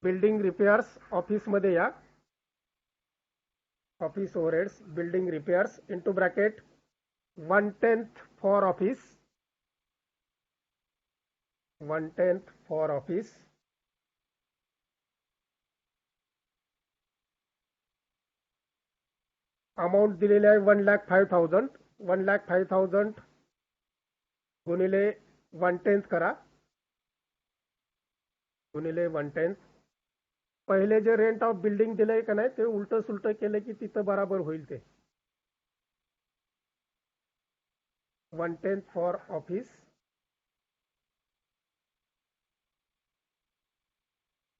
Building repairs ऑफिसमध्ये या. Office overheads building repairs into bracket 1/10 for office. 1/10 for office. Amount दिलेली आहे 1,05,000. 1,05,000 गुणिले 1/10 करा. गुणिले 1/10. पहिले जे रेंट ऑफ बिल्डिंग दिलंय का नाही ते उलट सुलट केलं की तिथं बराबर होईल. ते 1/10 फॉर ऑफिस.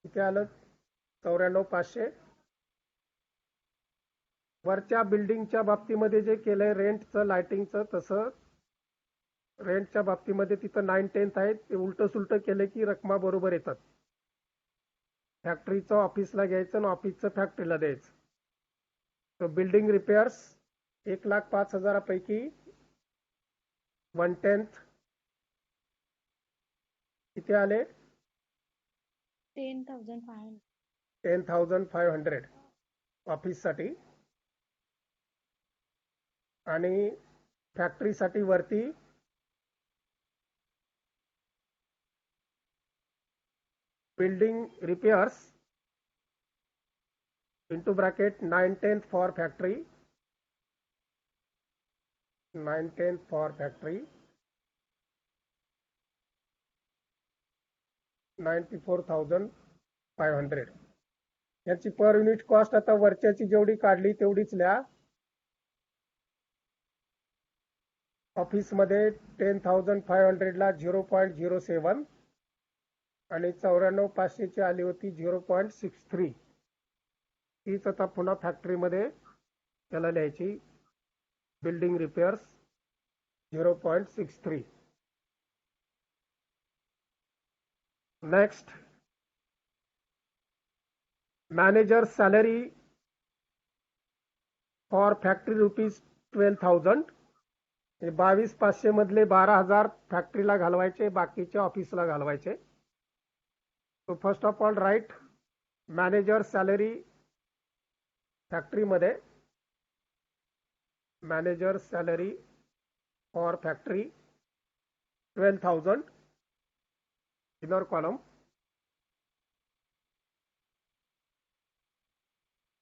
किती आलं? 94,500. वरच्या बिल्डिंगच्या बाबतीमध्ये जे केलंय रेंटचं लाइटिंगचं तसं रेंटच्या बाबतीमध्ये तिथं 9/10 आहे. ते उलट सुलट केलं की रकमा बरोबर येतात. फॅक्टरीचं ऑफिसला घ्यायचं आणि ऑफिसचं फॅक्टरीला द्यायचं. तर बिल्डिंग रिपेअर्स 1,05,000 पैकी 1/10 किती आले? 10,500. 10,500 ऑफिससाठी. आणि फॅक्टरीसाठी वरती building repairs into bracket 9/10 for factory. 9/10 for factory 94,500. याची पर युनिट कॉस्ट आता वरच्याची जेवढी काढली तेवढीच लिहा. ऑफिसमध्ये 10,500 ला 0.07 आणि 94,500 ची आली होती 0.63. तीच आता पुन्हा फॅक्टरीमध्ये त्याला लिहायची. Building repairs 0.63. Next manager salary for factory ₹12,000. 22,500 मधले 12,000 फॅक्टरीला घालवायचे, बाकीचे ऑफिसला घालवायचे. So first of all write manager salary फॅक्टरीमध्ये. Manager salary for factory 12,000 inner column.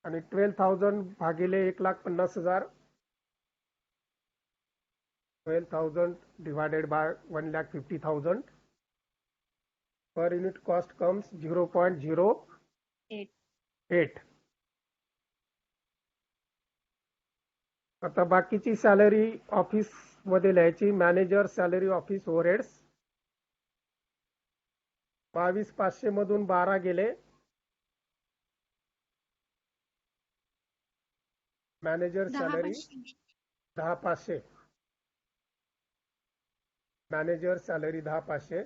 आणि 12,000 भागिले 1,50,000. 12,000 divided by 1,50,000. Per unit cost comes 0.08. आता बाकीची सॅलरी ऑफिस मध्ये लिहायची. मॅनेजर सॅलरी ऑफिस ओव्हरहेड्स 22,500 मधून 12 गेले. Manager salary 10,500. Manager salary 10,500.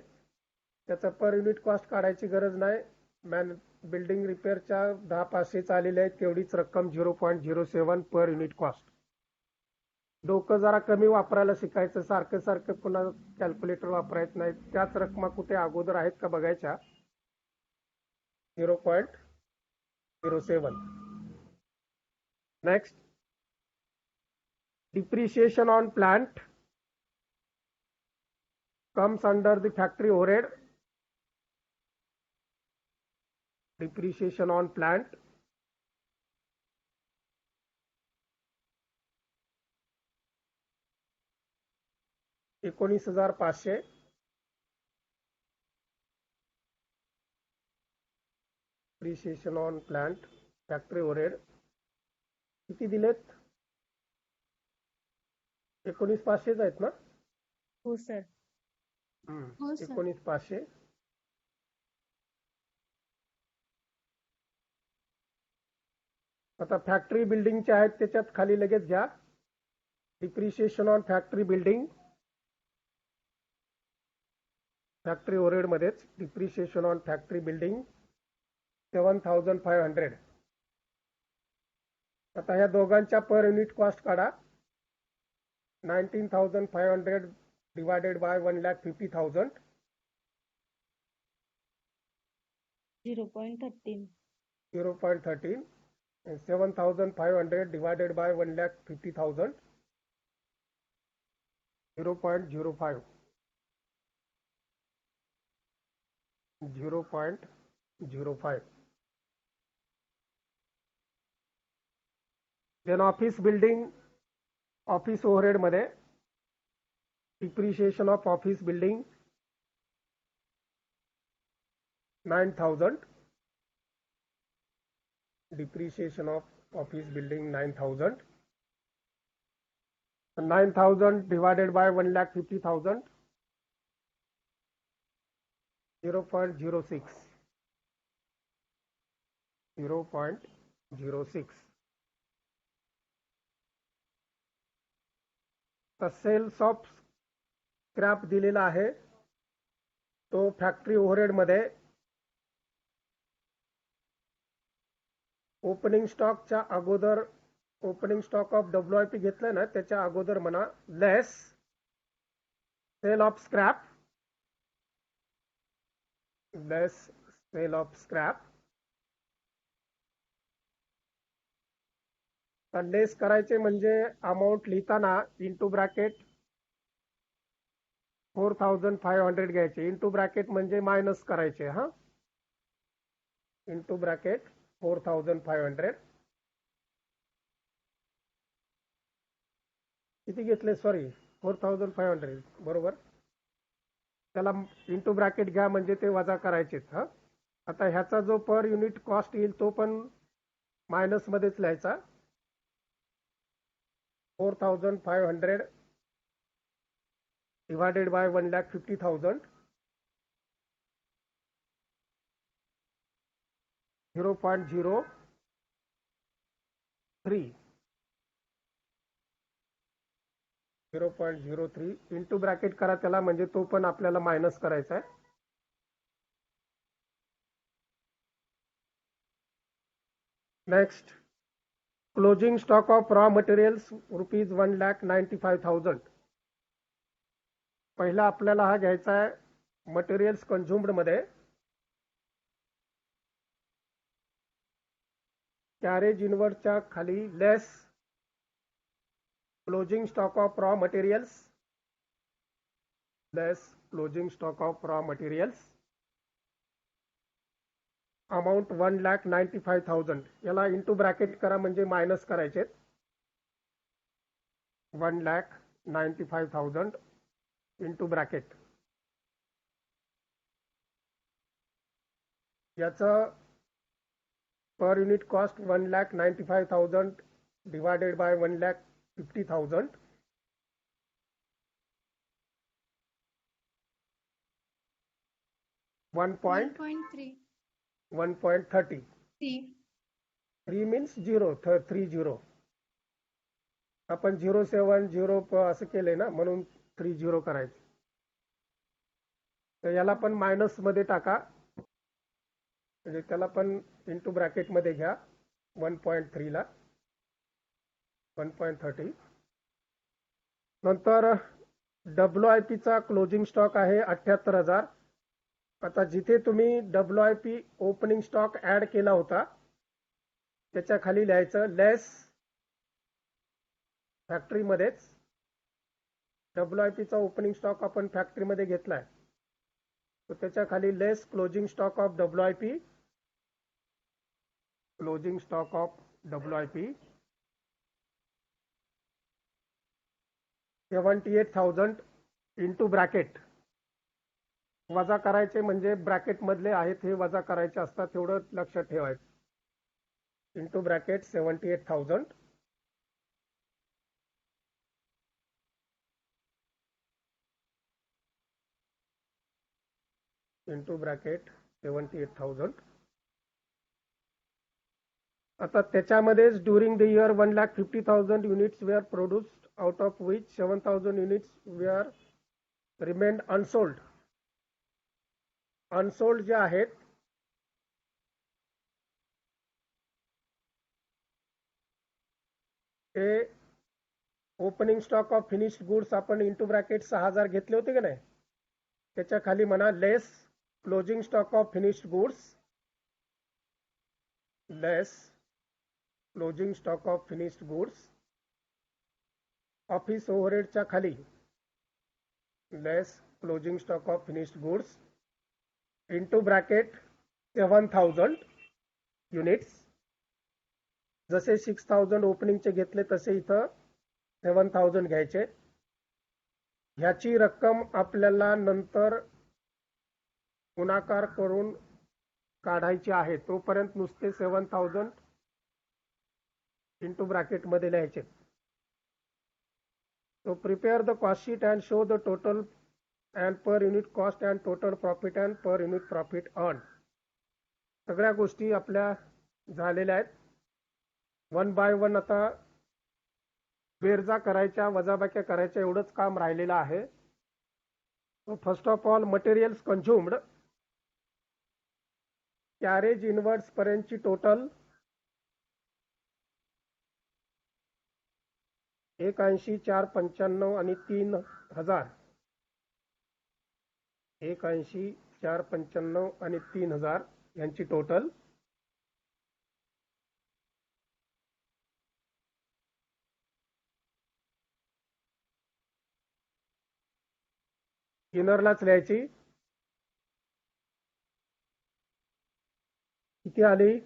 त्याचा पर युनिट कॉस्ट काढायची गरज नाही. बिल्डिंग रिपेअरच्या 10,500 आलेले आहेत तेवढीच रक्कम 0.07 पर युनिट कॉस्ट. डोकं जरा कमी वापरायला शिकायचं. सारखं सारखं पुन्हा कॅल्क्युलेटर वापरायचं नाही. त्याच रकमा कुठे अगोदर आहेत का बघायच्या. 0.07. Next depreciation on plant comes under the factory overhead. Depreciation on plant 19,500. depreciation on plant factory overhead किती दिलेत? 19,500 आहेत ना? हो सर. 19,500. आता फॅक्टरी बिल्डिंगचे आहेत त्याच्यात खाली लगेच घ्या. Depreciation on factory building factory overhead मध्येच डिप्रिशिएशन ऑन फॅक्टरी बिल्डिंग 7,500. आता ह्या दोघांच्या पर युनिट कॉस्ट काढा. 19,500 divided by 1,50,000. 0.13. 0.13. And 7,500 divided by 1,50,000. 0.05. 0.05. Then office building, office overhead मध्ये depreciation of office building 9,000. Depreciation of office building 9,000. 9,000 divided by 1,50,000. 0.06. 0.06. तर cells of scrap दिलेला आहे तो फॅक्टरी ओव्हरहेड मध्ये ओपनिंग स्टॉकच्या अगोदर ओपनिंग स्टॉक ऑफ WIP घेतलं ना त्याच्या अगोदर म्हणा less sale of scrap, less sale of scrap. तर लेस करायचे म्हणजे अमाऊंट लिहिताना इंटू ब्रॅकेट 4,500 घ्यायचे. इंटू ब्रॅकेट म्हणजे मायनस करायचे. हा, इंटू ब्रॅकेट 4,500. किती घेतले? सॉरी, 4,500 बरोबर. त्याला इंटू ब्रॅकेट घ्या म्हणजे ते वजा करायचेच. हा, आता ह्याचा जो पर युनिट कॉस्ट येईल तो पण मायनस मध्येच लिहायचा. 4,500 divided by 1,50,000. 0.03. 0.03 इंटू ब्रॅकेट करा त्याला म्हणजे तो पण आपल्याला मायनस करायचा आहे. Next, closing stock of raw materials ₹1,95,000. पहिला आपल्याला हा घ्यायचा आहे मटेरियल्स कन्झ्युम्ड मध्ये. कॅरेज इनवर्डच्या खाली less closing stock of raw materials, less closing stock of raw materials. Amount 1,95,000. याला इंटू ब्रॅकेट करा म्हणजे मायनस करायचे. 1,95,000 इंटू ब्रॅकेट. याचं per unit cost 1,95,000 divided by 1,50,000. 1.3. 1.30. 3 means 0. 30. आपण 07 0 असं केलंय ना म्हणून 30 करायचं. तर याला पण मायनस मध्ये टाका म्हणजे त्याला पण इंटू ब्रॅकेट मध्ये घ्या. 1.3 ला 1.30. नंतर WIP चा क्लोजिंग स्टॉक आहे 78,000. आता जिथे तुम्ही WIP ओपनिंग स्टॉक ऍड केला होता त्याच्या खाली लिहायचं लेस फॅक्टरी मध्येच. WIP चा ओपनिंग स्टॉक आपण फॅक्टरी मध्ये घेतलाय तर त्याच्या खाली less closing stock of WIP. Closing stock of WIP 78,000 into bracket. वजा करायचे म्हणजे ब्रॅकेट मधले आहेत हे वजा करायचे असतात तेवढं लक्षात ठेवायचं. Into bracket 78,000. Into bracket 78,000. आता त्याच्यामध्येच during the year 1,50,000 units were produced out of which 7,000 units were remained unsold. Unsold जे आहेत ते opening stock of finished goods आपण इंटू ब्रॅकेट 6,000 घेतले होते की नाही त्याच्या खाली म्हणा less closing stock of finished goods less closing stock of finished goods, office ओव्हरहेडच्या खाली less closing stock of finished goods into bracket 7,000 units. जसे 6,000 ओपनिंगचे घेतले तसे इथं 7,000 घ्यायचे. ह्याची रक्कम आपल्याला नंतर गुणाकार करून काढायची आहे. तोपर्यंत नुसते 7,000 इंटू ब्रॅकेट मध्ये लिहायचे. So prepare the cost sheet and show the total and per unit cost and total profit and per unit profit earned. सगळ्या गोष्टी आपल्या झालेल्या आहेत. वन बाय वन आता बेरजा करायच्या, वजाबाक्या करायच्या, एवढंच काम राहिलेलं आहे. First of all materials consumed, carriage inwards पर्यंतची टोटल 81,495 आणि 3,000. 81,495 आणि 3,000 यांची टोटल. इनरलाच लिहायची. किती आली?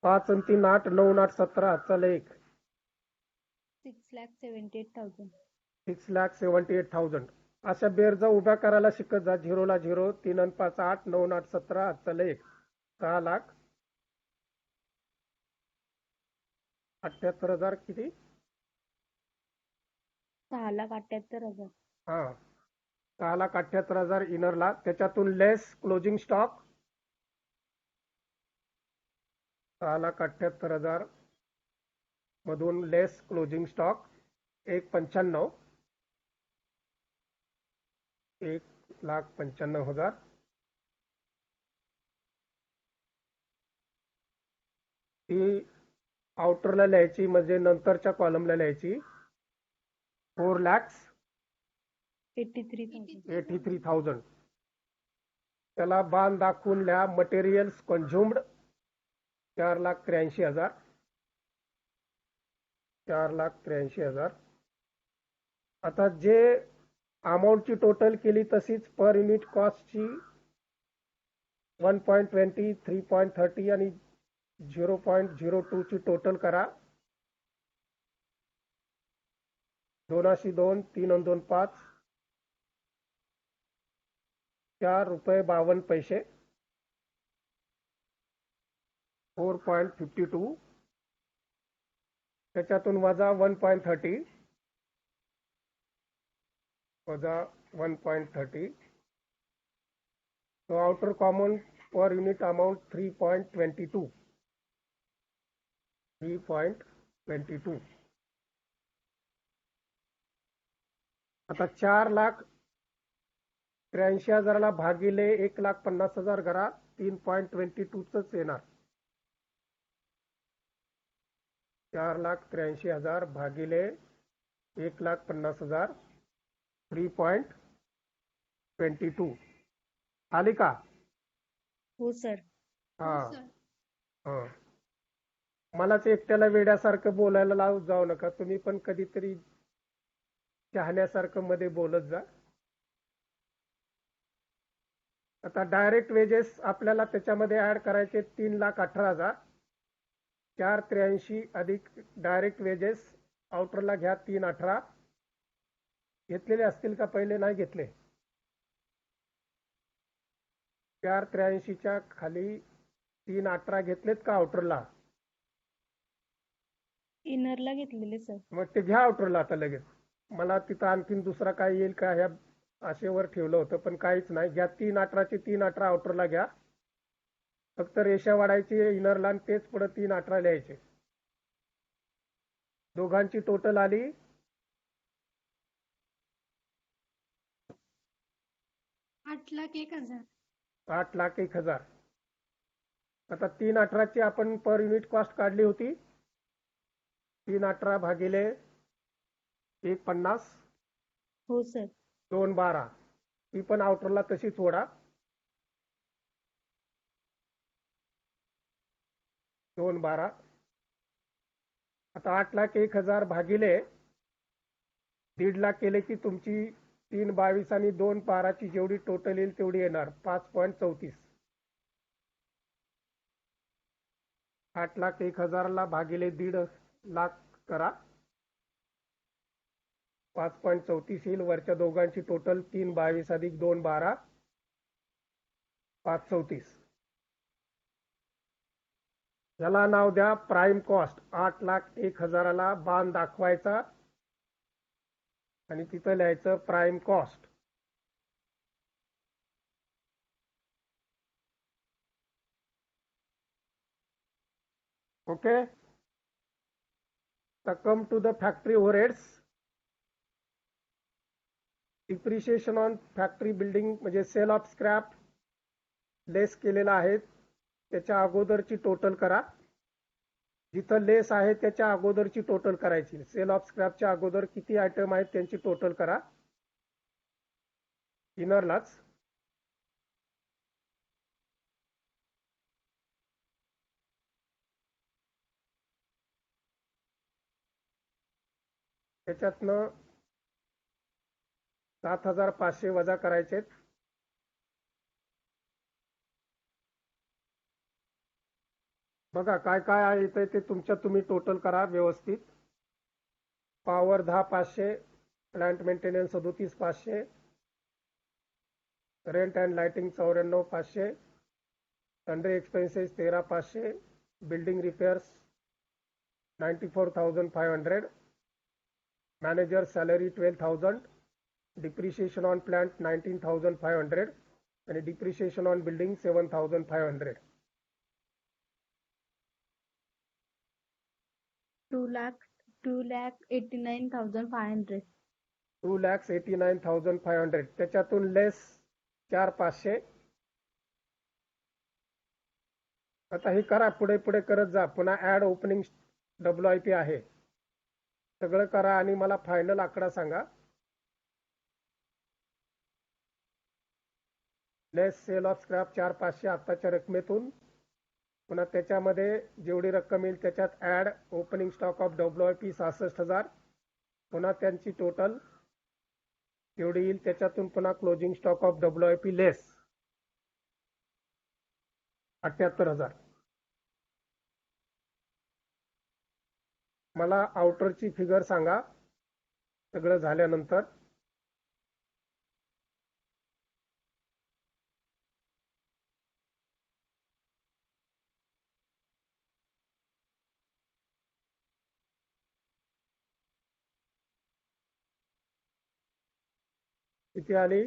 5 आणि 3 8 9 8 17. आजचा लेख 6,78,000. 6,78,000. अशा बेरजा उभ्या करायला शिकत जा. 0 ला 0, 3 आणि 5 8, 9 8 17. आजचा लेख 6,78,000. किती? 6,78,000. हा, 6,78,000 इनरला. त्याच्यातून लेस क्लोजिंग स्टॉक 6,78,000 मधून लेस क्लोजिंग स्टॉक 1,95,000. 1,95,000. ती आउटरला लिहायची, म्हणजे नंतरच्या कॉलमला लिहायची. 4,83,000. त्याला बाण दाखवून लिहा. Materials consumed 4,83,000. 4,83,000. आता जे अमाऊंटची टोटल केली तशीच पर युनिट कॉस्टची 1.20, 3.30 आणि 0.02 ची टोटल करा. 2,2, 3 आणि 2 5, ₹4.52. 4.52. त्याच्यातून वजा 1.30, वजा 1.30. So outer common per unit amount 3.22. 3.22. आता 4,83,000 भागिले 1,50,000 करा. 3.22च येणार. 4,83,000 भागिले 1,50,000 3.22 आली का? हो सर. हा. मलाच एकट्याला वेड्यासारखं बोलायला लावून जाऊ नका. तुम्ही पण कधीतरी शहाण्यासारखं मध्ये बोलत जा. आता डायरेक्ट वेजेस आपल्याला त्याच्यामध्ये ऍड करायचे 3,18,000. 4,83 अधिक डायरेक्ट वेजेस आउटरला घ्या 3,18. घेतलेले असतील का? पहिले नाही घेतले. 4,83च्या खाली 3,18 घेतलेत का आउटरला? इनरला घेतलेले सर. मग ते घ्या आउटरला आता लगेच. मला तिथं आणखीन दुसरा काय येईल का ह्या आशेवर ठेवलं होतं, पण काहीच नाही. घ्या 3,18ची 3,18 आउटरला घ्या. फक्त रेषा वाढायची इनरला आणि तेच पुढे 3,18 लिहायचे. दोघांची टोटल आली 8,01,000. 8,01,000. आता 3,18ची आपण पर युनिट कॉस्ट काढली होती. 3,18 भागिले 1,50. हो सर. 2,12. ती पण आउटरला तशीच ओढा. 212. आता 8,01,000 भागिले 1,50,000 केले की तुमची 3,22 आणि 2,12 जेवढी टोटल येईल तेवढी येणार 5.34. 8,01,000 भागिले 1,50,000 करा, 5.34 येईल. वरच्या दोघांची टोटल 3,22 अधिक 2,12 5.34. याला नाव द्या प्राइम कॉस्ट. 8,01,000 बांध दाखवायचा आणि तिथं लिहायचं प्राइम कॉस्ट. ओके. तर come to the factory overheads. Depreciation on factory building म्हणजे सेल ऑफ स्क्रॅप लेस केलेला आहे त्याच्या अगोदरची टोटल करा. जिथं लेस आहे त्याच्या अगोदरची टोटल करायची. सेल ऑफ स्क्रॅपच्या अगोदर किती आयटम आहेत त्यांची टोटल करा इनरलाच. त्याच्यातनं 7,500 वजा करायचे. बघा काय काय येतंय ते तुम्ही टोटल करा व्यवस्थित. Power 10,500, plant maintenance 37,500, rent and lighting 94,500, sundry expenses 13,500, building repairs 94,500, manager salary 12,000, depreciation on plant 19,500 आणि डिप्रिशिएशन ऑन बिल्डिंग 7,500. 2,89,500. 2,89,500. त्याच्यातून लेस 4,500. आता हे करा, पुढे पुढे करत जा. पुन्हा ऍड ओपनिंग WIP आहे सगळं करा आणि मला फायनल आकडा सांगा. लेस सेल ऑफ स्क्रॅप 4,500 आताच्या रकमेतून. पुन्हा त्याच्यामध्ये जेवढी रक्कम येईल त्याच्यात add opening stock of WIP 66,000. पुन्हा त्यांची टोटल जेवढी येईल त्याच्यातून पुन्हा closing stock of WIP less 78,000. मला आउटरची फिगर सांगा सगळं झाल्यानंतर. किती आली?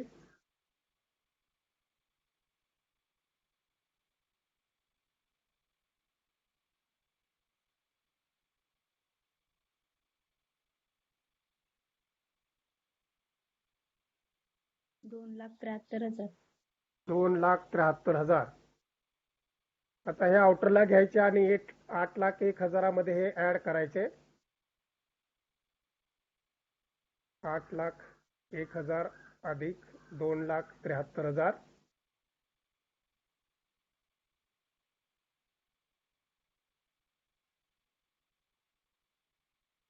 $2,73,000. 2,73,000. आता हे आउटरला घ्यायचे आणि 8,01,000 मध्ये हे ऍड करायचे. 8,01,000 अधिक 2,73,000.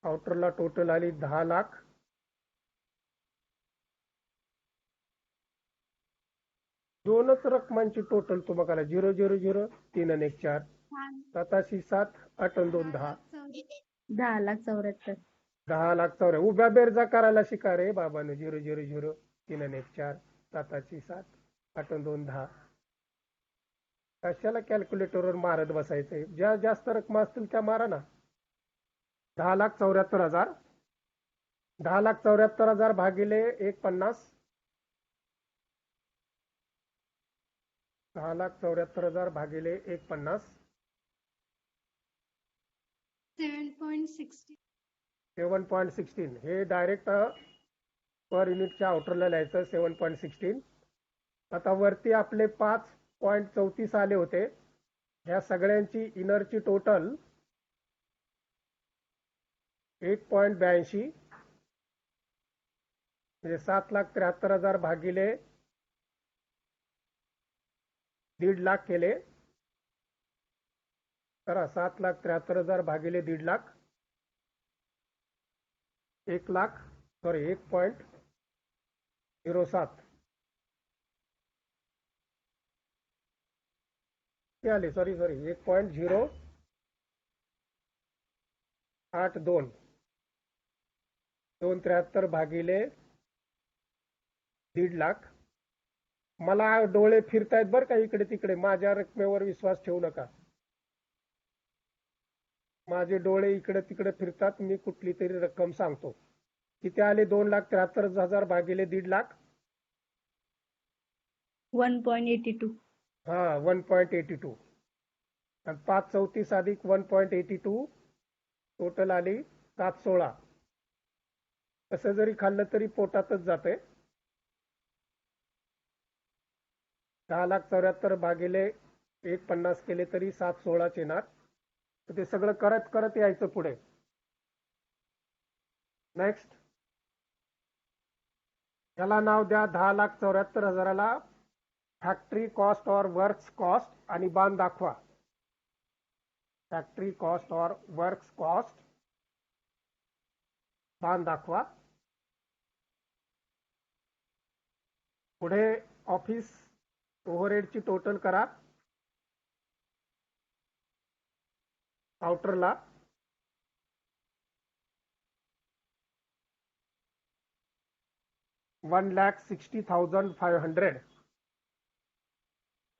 आउटरला टोटल आली 10 लाख. दोनच रकमांची टोटल तुम्हाला 0,0,0, 3 आणि 1 4, 7 7, 8 आणि 2 10. 10,74,000. 10,04,000. उभ्या बेरजा करायला शिका रे बाबांनो. 0,0,0, 3 आणि 1 4, 7 7, 8 आणि 2 10. कशाला कॅल्क्युलेटरवर मारत बसायचंय. ज्या जास्त रक्कम असतील त्या मारा ना. 10,74,000. 10,74,000 भागिले 1,50. 10,74,000 भागिले 1,50. 7.16. हे डायरेक्ट पर युनिटच्या आउटरला लिहायचं 7.16. आता वरती आपले 5.34 आले होते. ह्या सगळ्यांची इनरची टोटल 8.82 म्हणजे 7,73,000 भागिले 1,50,000 केले. करा 7,73,000 भागिले 1,50,000 1,07 किती आले सॉरी 1,082 273 भागिले 1,50,000 मला डोळे फिरतायत बरं का इकडे तिकडे माझ्या रकमेवर विश्वास ठेवू नका माझे डोळे इकडे तिकडे फिरतात मी कुठली तरी रक्कम सांगतो किती आले 2,73,000 भागिले 1,50,000 1.82 हा 1.82 आणि 534 अधिक 1.82 टोटल आली 716 कसं जरी खाल्लं तरी पोटातच जाते 10,74,000 भागिले 1,50 केले तरी 716 येणार तर ते सगळं करत करत यायचं पुढे नेक्स्ट याला नाव द्या 10,74,000 फॅक्टरी कॉस्ट और वर्क्स कॉस्ट आणि बाण दाखवा फॅक्टरी कॉस्ट और वर्क्स कॉस्ट बाण दाखवा पुढे ऑफिस ओव्हरहेडची टोटल करा आउटरला $1,60,500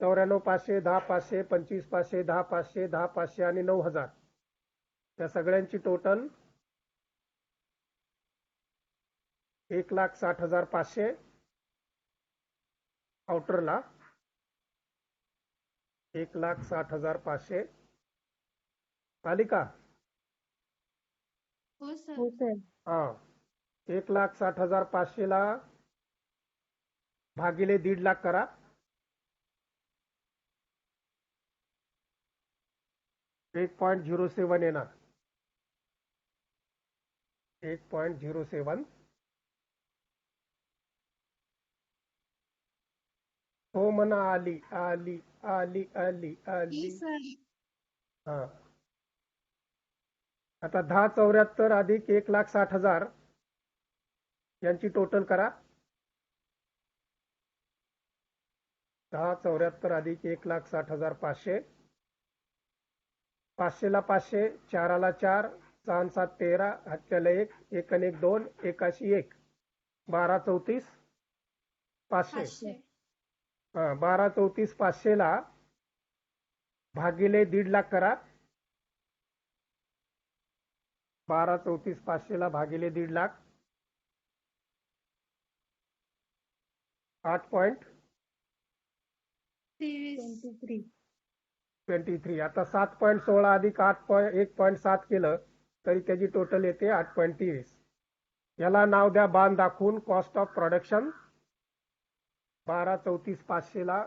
94,500 10,500 25,500 10,500 10,500 आणि 9,000 या सगळ्यांची टोटल 1,60,500 आउटरला 1,60,500 आली का हो सर हा 1,60,500 ला भागिले 1,50,000 करा $1.07 येणार 1.07 हो म्हणा आली आली आली आली आली हा आता 10,74 अधिक 1,60,000 यांची टोटल करा 10,74 अधिक 1,60,500 500 ला 500 4 ला 4 6 7 13 हातच्याला 1 1 आणि 1 2 1 1 12 34 500 हा 12 34 500 ला भागिले 1,50,000 करा 12 34 500 ला भागिले 1,50,000 8.23 आता 7.16 अधिक 1.7 केलं तरी त्याची टोटल येते 8.23 याला नाव द्या बाण दाखवून कॉस्ट ऑफ प्रोडक्शन 12 34 500 ला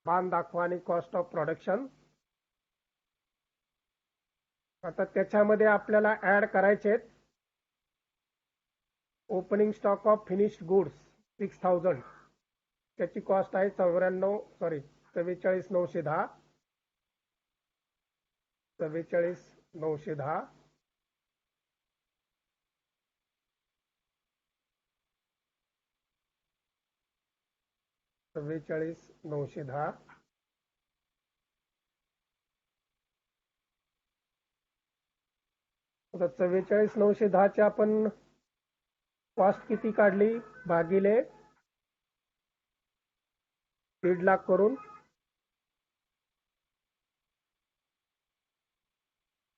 बाण दाखवा आणि कॉस्ट ऑफ प्रोडक्शन आता त्याच्यामध्ये आपल्याला ऍड करायचे opening stock of finished goods 6,000 त्याची कॉस्ट आहे 44,910 44,910 44,910 आता 44,910 ची आपण कॉस्ट किती काढली भागिले 1,50,000 करून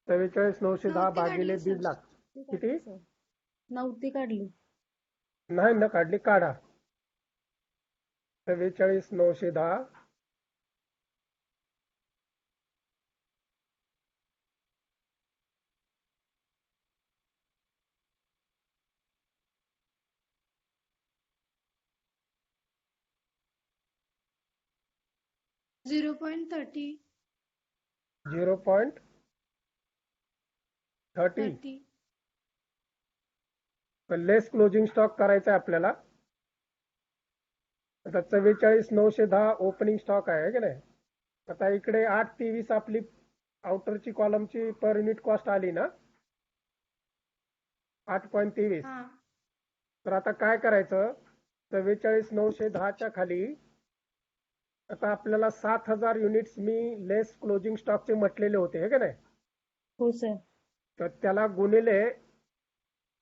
44,910 भागिले 1,50,000 किती नव्हती काढली नाही ना काढली काढा 44,910 0.30 0.30 लेस क्लोजिंग स्टॉक करायचा आपल्याला आता 44,910 ओपनिंग स्टॉक आहे की नाही आता इकडे 8,23 आपली आउटरची कॉलमची पर युनिट कॉस्ट आली ना 8.23. हा तर आता काय करायचं, 44,910च्या खाली आता आपल्याला 7,000 युनिट्स मी लेस क्लोजिंग स्टॉकचे म्हटलेले होते, हे का नाही. हो सर. तर त्याला गुणिले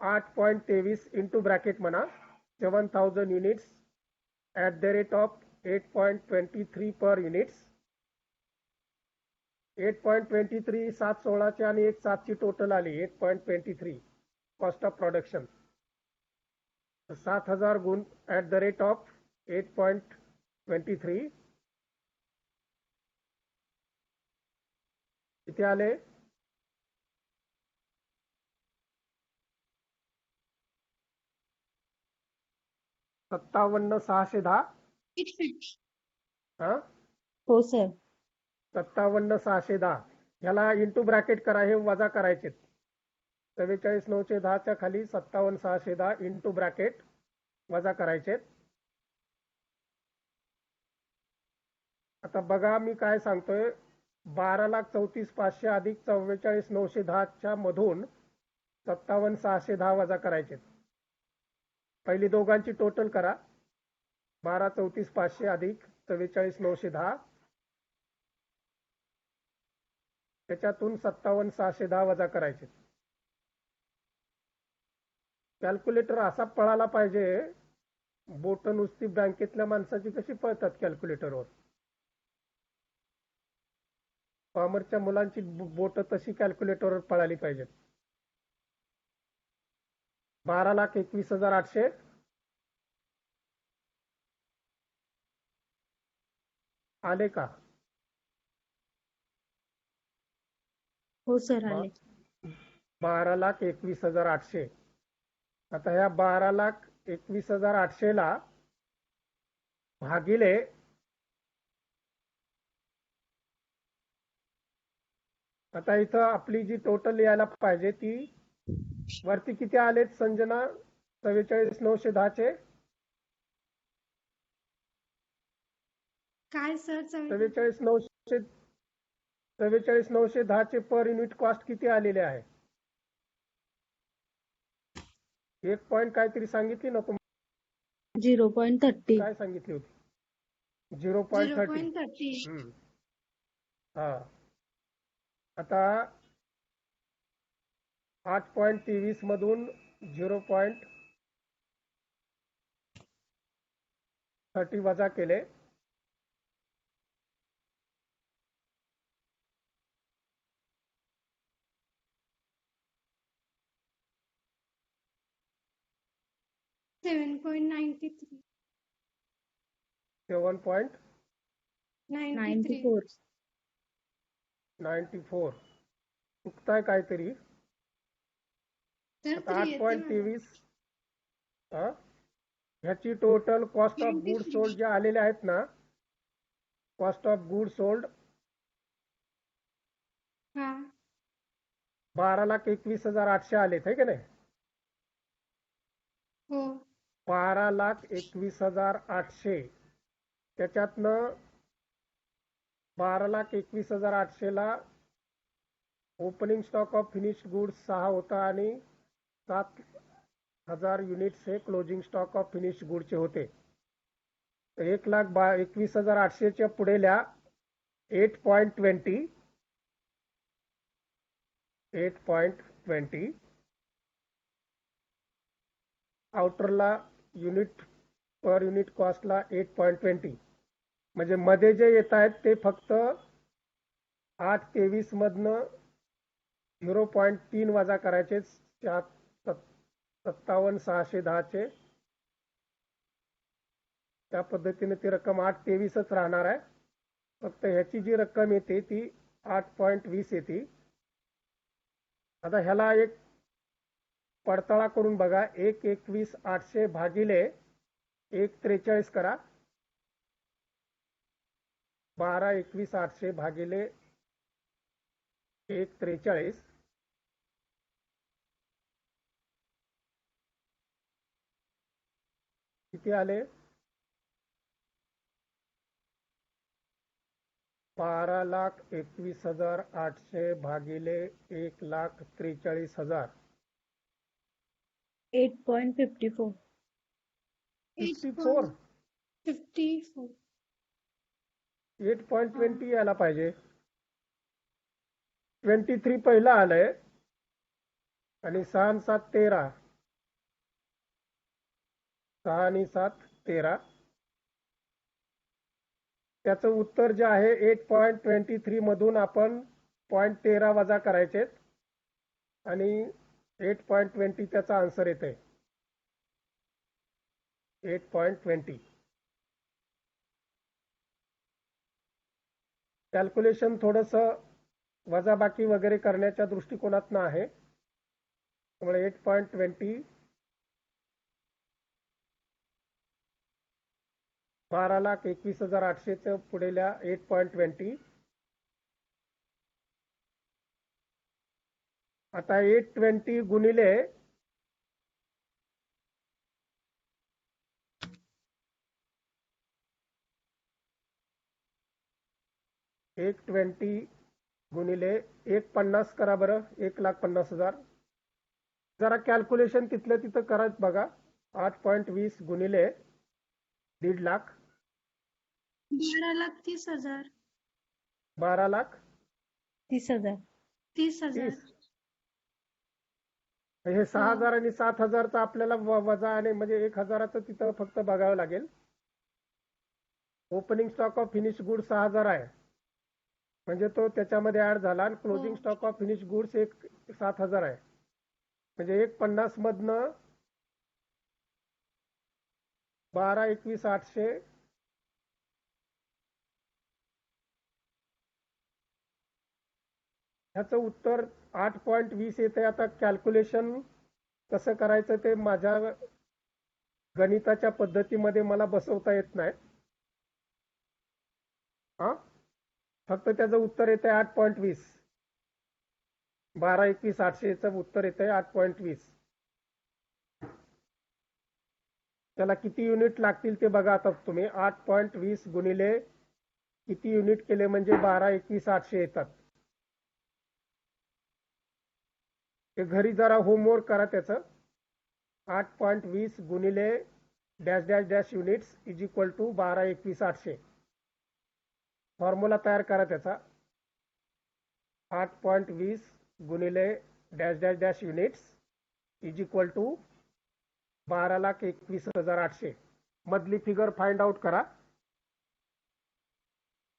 8.23 इंटू ब्रॅकेट म्हणा 7,000 units at the rate of 8.23 per units. 8.23 7/16ची आणि 1/7ची टोटल आली 8.23 कॉस्ट ऑफ प्रोडक्शन. 7,000 गुण ॲट द रेट ऑफ 8.23 किती आले, 57,610. हा हो सर. 57,610 ह्याला इंटू ब्रॅकेट करा, हे वजा करायचे. 44,910च्या खाली 57,610 इंटू ब्रॅकेट वजा करायचे. आता बघा मी काय सांगतोय, 12,34,500 अधिक 44,910च्या मधून 57,610 वजा करायचे. पहिली दोघांची टोटल करा, 12,34,500 अधिक 44,910, त्याच्यातून 57,610 वजा करायचे. कॅल्क्युलेटर असा पळाला पाहिजे, बोट नुसती बँकेतल्या माणसाची कशी पळतात कॅल्क्युलेटरवर, कॉमर्सच्या मुलांची बोट तशी कॅल्क्युलेटरवर पळाली पाहिजेत. 12,21,800 आले का? हो सर आले. 12,21,800. आता ह्या 12,21,800 ला भागिले आता इथं आपली जी टोटल यायला पाहिजे ती वरती किती आलेत संजना, 44,910चे काय सर? 44,910चे पर युनिट कॉस्ट किती आलेले आहे? 1 पॉइंट काहीतरी सांगितली ना तुम्ही, 0.30. काय सांगितली होती? 0.30. हा आता 8.23 मधून 0.30 वजा केले, $7.93. 7.94 चुकताय काहीतरी. आता 8.23 ह्याची total cost of good sold जे आलेले आहेत ना, कॉस्ट ऑफ गुड सोल्ड 12,21,800 आलेत, है का नाही. 12,21,800 त्याच्यातनं 12,21,800 ला opening stock of finished goods 6 होता आणि 7,000 युनिट्स हे क्लोजिंग स्टॉक ऑफ फिनिश्ड गुडचे होते. 1,21,800च्या पुढेल्या 8.20 आउटरला युनिट पर युनिट कॉस्टला 8.20 म्हणजे मध्ये जे येत आहेत ते फक्त 8.23 मधनं 0.3 वजा करायचे 57,610चे. त्या पद्धतीने ती रक्कम 8.23च राहणार आहे. फक्त ह्याची जी रक्कम येते ती 8.20 येते. आता ह्याला एक पडताळा करून बघा, 1,21,800 भागिले 1.43 करा, 12,21,800 भागिले 1.43 किती आले, 12,21,800 भागिले 1,43,000 8.54. 54 8.54. 8.20 यायला पाहिजे. 23 पहिला आलंय आणि 6 आणि 7 13, 6 आणि 7 13. त्याचं उत्तर जे आहे 8.23 मधून आपण 0.13 वजा करायचे आणि 8.20 त्याचा आन्सर येते. 8.20. कॅल्क्युलेशन थोडस वजाबाकी वगैरे करण्याच्या दृष्टिकोनातनं आहे, त्यामुळे 8.20 12,21,800 पुढेल्या 8.20. आता 820 गुणिले 150 करा बरं. 1,50,000. जरा कॅल्क्युलेशन तिथलं तिथं करा बघा. 8.20 गुणिले 1.5 लाख 12,30,000. 12,30,000. 30,000. हे 6,000 आणि 7,000चा आपल्याला वजा आणि म्हणजे 1,000चं तिथं फक्त बघावं लागेल. Opening stock of finish goods 6,000 आहे, म्हणजे तो त्याच्यामध्ये ऍड झाला. आणि closing stock of finish goods 7,000 आहे, म्हणजे 150 मधनं 12,21,800 ह्याचं उत्तर 8.20 येते. आता कॅल्क्युलेशन कसं करायचं ते माझ्या गणिताच्या पद्धतीमध्ये मला बसवता येत नाही. फक्त त्याचं उत्तर येते 8.20. 12,21,800चं उत्तर येते 8.20. त्याला किती युनिट लागतील ते बघा आता तुम्ही. 8.20 गुणिले किती युनिट केले म्हणजे 12,21,800 येतात. ते घरी जरा होमवर्क करा त्याचं. 8.20 गुणिले dash dash dash units is equal to 12,21,800. Formula तयार करा त्याचा. 8.20 गुणिले dash dash dash units is equal to 12,21,800. मधली फिगर फाइंड आउट करा.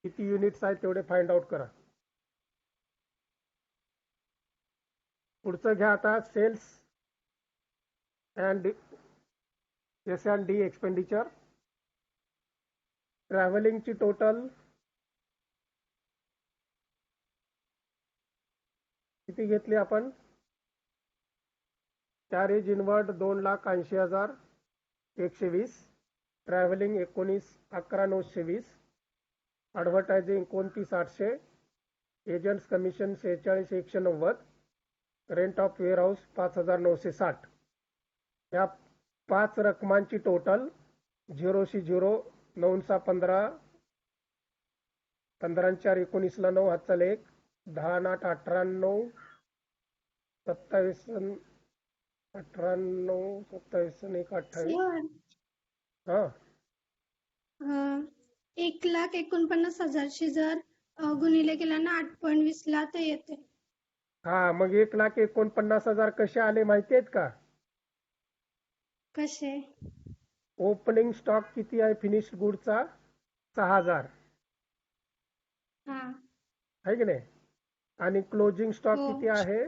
किती युनिट्स आहेत तेवढे फाइंड आउट करा. पुढचं घ्या आता. Sales and S&D expenditure. ट्रॅव्हलिंगची टोटल किती घेतली आपण? Carriage inward 2,80,120. Travelling 11,920. Advertising 29,800. Agents commission 46,190. Rent of warehouse 5,960. या 5 रकमांची टोटल 0 9 15 15 4 19 9 हातचा 1 10 8 18 9 27 18 9 27 1 28. हा 1,49,000शी जर गुणिले केलं ना 8.20 ला तर येते. हा, मग 1,49,000 कसे आले माहिती आहेत का? कसे? ओपनिंग स्टॉक किती आहे फिनिश्ड गुडचा? 6,000 आहे की नाही. आणि क्लोजिंग स्टॉक किती आहे?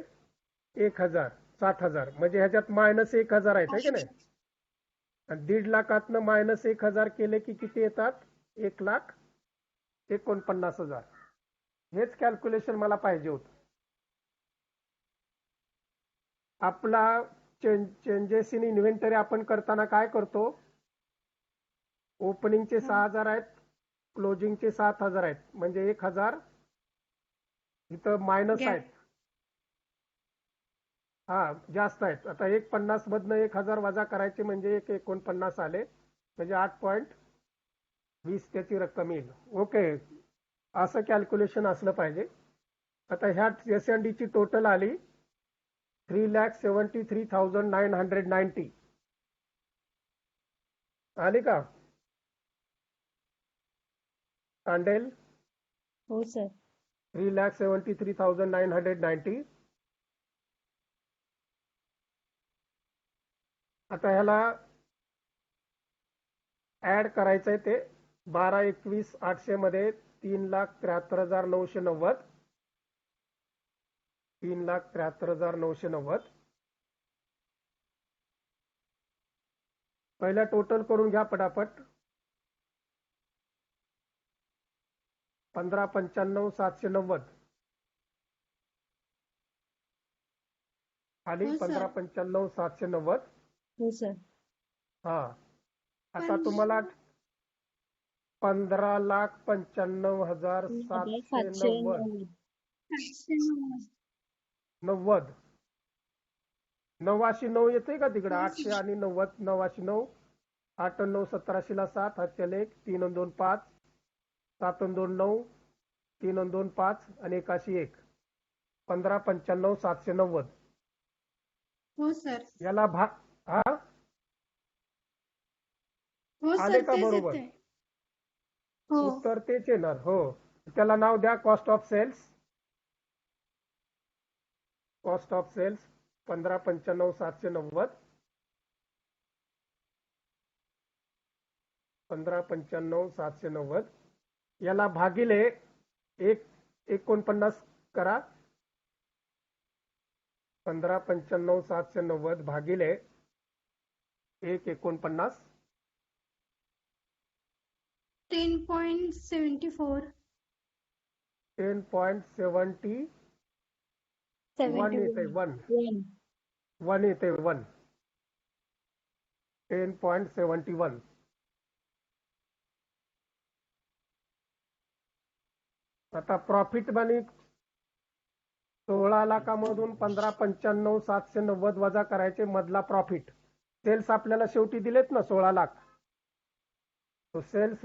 1,000. 7,000. म्हणजे ह्याच्यात मायनस 1,000 आहेत, आहे की नाही. आणि 1.5 लाखातनं मायनस 1,000 केले की किती येतात? 1,49,000. हेच कॅल्क्युलेशन मला पाहिजे होतं. आपला चेंजेस इन इन्व्हेंटरी आपण करताना काय करतो? ओपनिंगचे 6,000 आहेत, क्लोजिंगचे 7,000 आहेत, म्हणजे 1,000 इथं मायनस आहेत. हा, जास्त आहेत. आता 1,50 मधनं 1,000 वजा करायचे म्हणजे 1,49 आले, म्हणजे 8.20 त्याची रक्कम येईल. ओके. असं कॅल्क्युलेशन असलं पाहिजे. आता ह्यात S&D ची टोटल आली 3,73,990 आली का तांडेल? हो सर. 3,73,990. आता ह्याला ऍड करायचंय ते 12,21,800 मध्ये 3,73,990 3,73,990 पहिला टोटल करून घ्या पटापट. 15,95,790 आली. हो सर. 15,95,790. हो सर. हा आता तुम्हाला 15,95,790 90 9,9 येते का तिकडे? 800 आणि 90 9,9 8 9 17 ला 7 हातच्याला 1 3 2 5 7 2 9 3 2 5 आणि 1 15,95,790. हो सर. याला हा हो आले सर का तेच बरोबर? येते. हो उत्तर तेच येणार. हो त्याला नाव द्या cost of sales. Cost of sales 15,95,790 15,95,790 याला भागिले 1,49 करा. 15,95,790 भागिले 1,49 10.74. 10.71 येते. 1 येते. 1 10.71. आता प्रॉफिट मनी 16 लाखामधून 15,95,790 वजा करायचे मधला प्रॉफिट. सेल्स आपल्याला शेवटी दिलेत ना 16 लाख. तो sales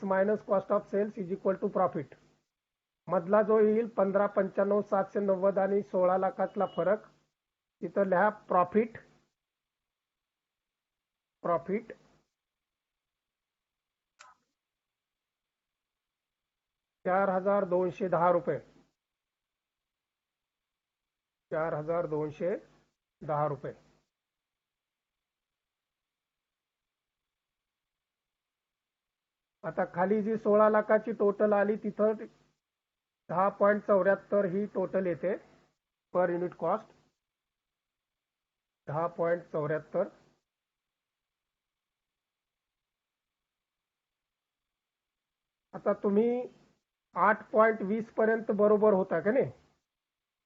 minus cost of sales is equal to profit. मधला जो येईल 15,95,790 आणि 16 लाखातला फरक तिथं लिहा प्रॉफिट. 4,210 रुपये. 4,210 रुपये. आता खाली जी 16 लाखाची टोटल आली तिथं 10.74 ही टोटल येते पर युनिट कॉस्ट. 10.74. आता तुम्ही 8.20 पर्यंत बरोबर होता का नाही?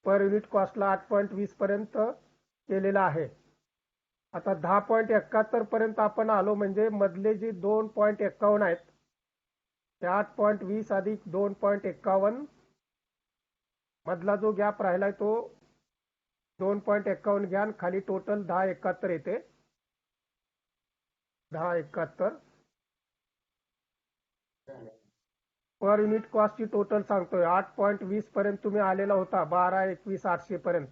पर युनिट कॉस्टला 8.20 पर्यंत केलेला आहे. आता 10.71 पर्यंत आपण आलो म्हणजे मधले जे 2.51 आहेत ते 8.20 अधिक 2.51 मधला जो गॅप राहिलाय तो 2.51 घ्या. खाली टोटल 10.71 येते. 10.71 पर युनिट कॉस्टची टोटल सांगतोय. 8.20 पर्यंत तुम्ही आलेला होता 12,21,800 पर्यंत.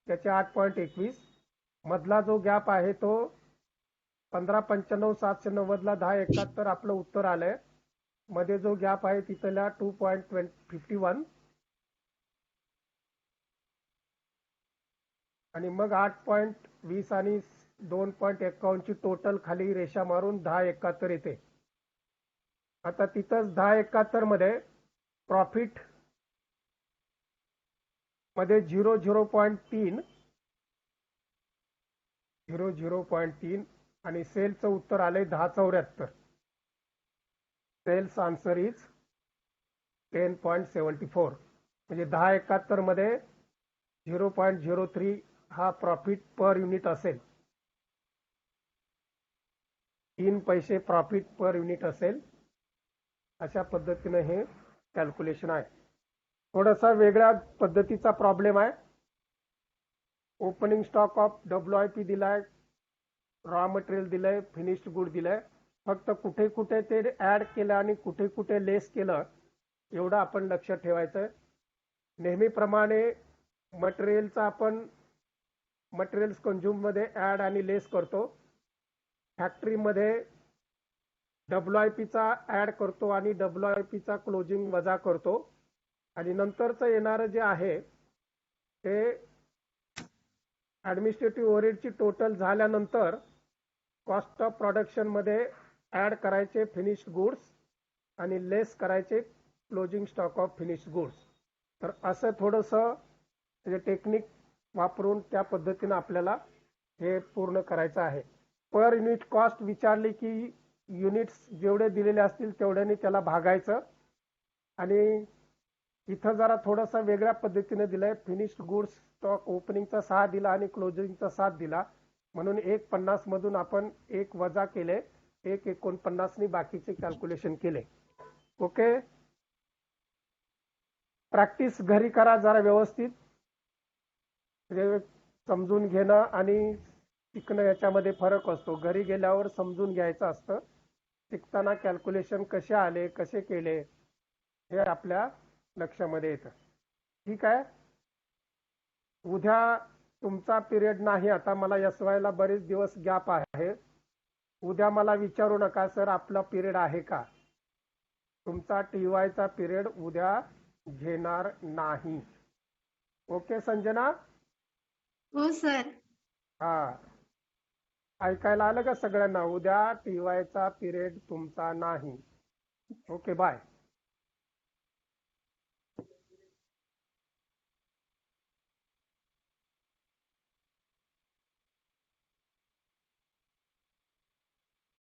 त्याचे 8.21 मधला जो गॅप आहे तो 15,95,790 ला 10.71 आपलं उत्तर आलंय. मध्ये जो गॅप आहे तिथला 2.51 आणि मग 8.20 आणि 2.51 ची टोटल खाली रेषा मारून 10.71 येते. आता तिथंच 10.71 मध्ये प्रॉफिट मध्ये 0.3 आणि सेलचं उत्तर आलंय 10.74. Sales answer is 10.74. म्हणजे 10.71 मध्ये 0.03 हा प्रॉफिट पर युनिट असेल. 3 पैसे प्रॉफिट पर युनिट असेल. अशा पद्धतीने हे कॅल्क्युलेशन आहे. थोडासा वेगळ्या पद्धतीचा प्रॉब्लेम आहे. ओपनिंग स्टॉक ऑफ WIP दिलाय, रॉ मटेरियल दिलंय, फिनिश्ड गुड दिलंय. फक्त कुठे कुठे ते ऍड केलं आणि कुठे कुठे लेस केलं एवढं आपण लक्ष ठेवायचं. नेहमीप्रमाणे मटेरियलचा आपण मटेरियल्स कंझ्युम मध्ये ऍड आणि लेस करतो. फॅक्टरीमध्ये WIP चा ऍड करतो आणि WIP चा क्लोजिंग वजा करतो आणि नंतरचं येणारं जे आहे ते ऍडमिनिस्ट्रेटिव्ह ओव्हरहेडची टोटल झाल्यानंतर कॉस्ट ऑफ प्रोडक्शन मध्ये ऍड करायचे फिनिश्ड गुड्स आणि लेस करायचे closing stock of finished goods. तर असं थोडंसं टेक्निक वापरून त्या पद्धतीनं आपल्याला हे पूर्ण करायचं आहे. पर युनिट कॉस्ट विचारली की युनिट्स जेवढे दिलेले असतील तेवढ्याने त्याला भागायचं आणि इथं जरा थोडासा वेगळ्या पद्धतीने दिलाय. फिनिश्ड गुड्स स्टॉक ओपनिंगचा 6 दिला आणि क्लोजिंगचा 7 दिला म्हणून 1.50 मधून आपण 1 वजा केले, 1.49 नी बाकीचे कॅल्क्युलेशन केले. ओके, प्रॅक्टिस घरी करा जरा व्यवस्थित. समजून घेणं आणि शिकणं याच्यामध्ये फरक असतो. घरी गेल्यावर समजून घ्यायचं असतं. शिकताना कॅल्क्युलेशन कसे आले कसे केले हे आपल्या लक्षामध्ये येतं. ठीक आहे, उद्या तुमचा पिरियड नाही. आता मला SY ला बरेच दिवस गॅप आहे. उद्या मला विचारू नका सर आपला पिरियड आहे का. तुमचा TY चा पिरियड उद्या घेणार नाही. ओके संजना. हो सर. हा, ऐकायला आलं का सगळ्यांना. उद्या TY चा पिरियड तुमचा नाही. Okay, bye.